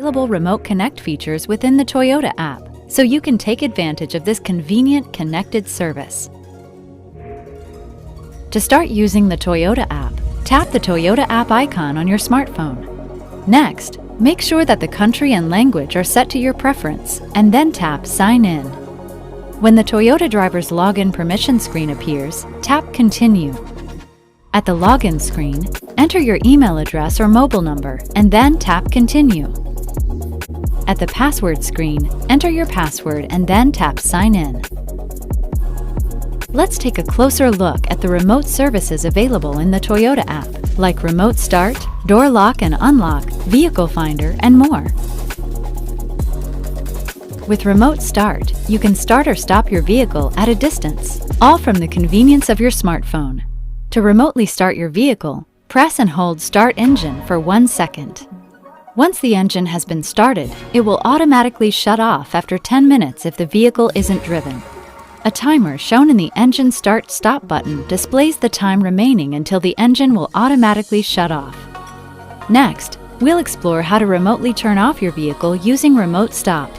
available remote connect features within the Toyota app, so you can take advantage of this convenient connected service. To start using the Toyota app, tap the Toyota app icon on your smartphone. Next, make sure that the country and language are set to your preference, and then tap Sign In. When the Toyota driver's login permission screen appears, tap Continue. At the login screen, enter your email address or mobile number, and then tap Continue. At the password screen, enter your password and then tap Sign In. Let's take a closer look at the remote services available in the Toyota app, like Remote Start, Door Lock and Unlock, Vehicle Finder, and more. With Remote Start, you can start or stop your vehicle at a distance, all from the convenience of your smartphone. To remotely start your vehicle, press and hold Start Engine for 1 second. Once the engine has been started, it will automatically shut off after 10 minutes if the vehicle isn't driven. A timer shown in the Engine Start/Stop button displays the time remaining until the engine will automatically shut off. Next, we'll explore how to remotely turn off your vehicle using Remote Stop.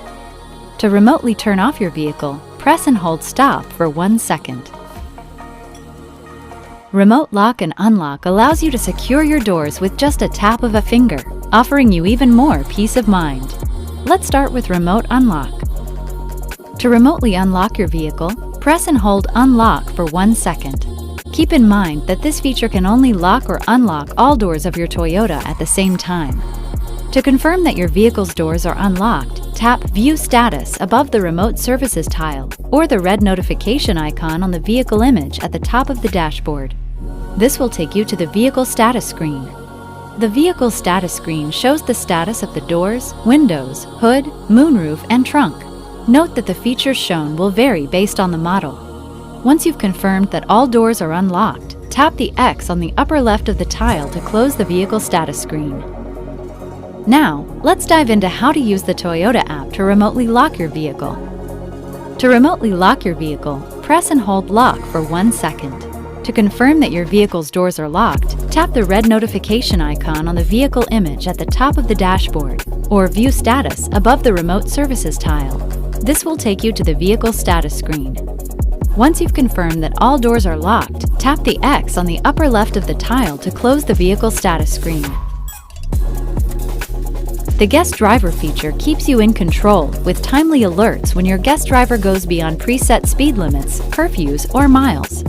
To remotely turn off your vehicle, press and hold Stop for 1 second. Remote Lock and Unlock allows you to secure your doors with just a tap of a finger, offering you even more peace of mind. Let's start with Remote Unlock. To remotely unlock your vehicle, press and hold Unlock for 1 second. Keep in mind that this feature can only lock or unlock all doors of your Toyota at the same time. To confirm that your vehicle's doors are unlocked, tap View Status above the Remote Services tile or the red notification icon on the vehicle image at the top of the dashboard. This will take you to the Vehicle Status screen. The Vehicle Status screen shows the status of the doors, windows, hood, moonroof, and trunk. Note that the features shown will vary based on the model. Once you've confirmed that all doors are unlocked, tap the X on the upper left of the tile to close the Vehicle Status screen. Now, let's dive into how to use the Toyota app to remotely lock your vehicle. To remotely lock your vehicle, press and hold Lock for 1 second. To confirm that your vehicle's doors are locked, tap the red notification icon on the vehicle image at the top of the dashboard, or View Status above the Remote Services tile. This will take you to the Vehicle Status screen. Once you've confirmed that all doors are locked, tap the X on the upper left of the tile to close the Vehicle Status screen. The Guest Driver feature keeps you in control with timely alerts when your guest driver goes beyond preset speed limits, curfews, or miles.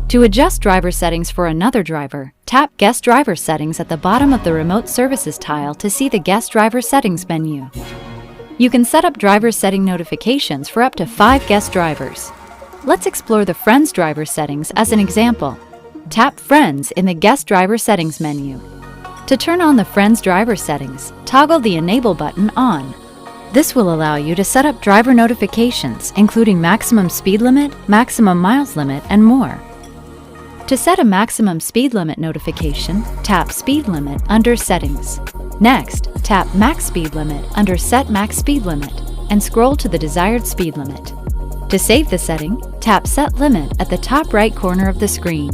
To adjust driver settings for another driver, tap Guest Driver Settings at the bottom of the Remote Services tile to see the Guest Driver Settings menu. You can set up driver setting notifications for up to 5 guest drivers. Let's explore the Friends Driver settings as an example. Tap Friends in the Guest Driver Settings menu. To turn on the Friends Driver settings, toggle the Enable button on. This will allow you to set up driver notifications, including maximum speed limit, maximum miles limit, and more. To set a maximum speed limit notification, tap Speed Limit under Settings. Next, tap Max Speed Limit under Set Max Speed Limit and scroll to the desired speed limit. To save the setting, tap Set Limit at the top right corner of the screen.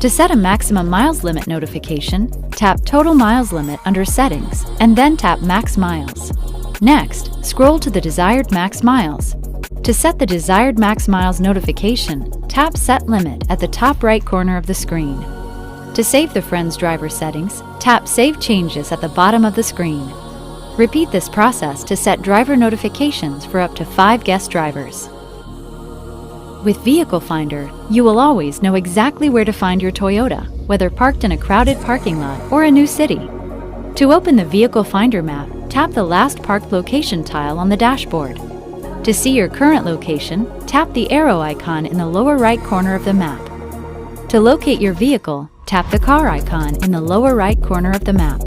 To set a maximum miles limit notification, tap Total Miles Limit under Settings and then tap Max Miles. Next, scroll to the desired max miles. To set the desired max miles notification, tap Set Limit at the top right corner of the screen. To save the Friends Driver settings, tap Save Changes at the bottom of the screen. Repeat this process to set driver notifications for up to 5 guest drivers. With Vehicle Finder, you will always know exactly where to find your Toyota, whether parked in a crowded parking lot or a new city. To open the Vehicle Finder map, tap the Last Parked Location tile on the dashboard. To see your current location, tap the arrow icon in the lower right corner of the map. To locate your vehicle, tap the car icon in the lower right corner of the map.